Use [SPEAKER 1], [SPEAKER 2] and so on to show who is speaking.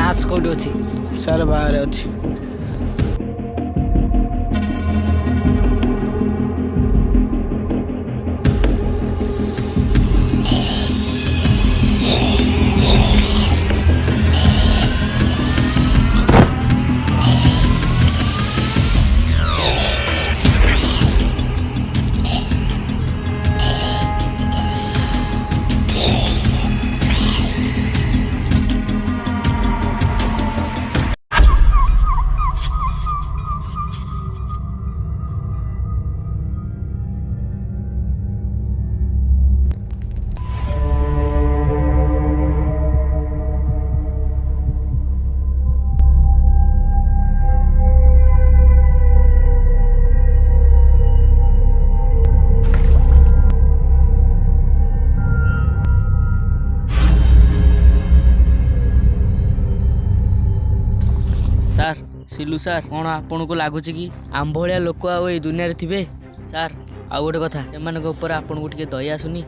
[SPEAKER 1] ରାଜ କୋଉଠି ଅଛି?
[SPEAKER 2] ସାର୍ ବାହାରେ ଅଛି।
[SPEAKER 1] ସାର୍, ସିଲୁ ସାର୍, କ'ଣ ଆପଣଙ୍କୁ ଲାଗୁଛି କି ଆମ ଭଳିଆ ଲୋକ ଆଉ ଏଇ ଦୁନିଆରେ ଥିବେ? ସାର୍, ଆଉ ଗୋଟେ କଥା, ଏମାନଙ୍କ ଉପରେ ଆପଣଙ୍କୁ ଟିକେ ଦୟା ଆସୁନି?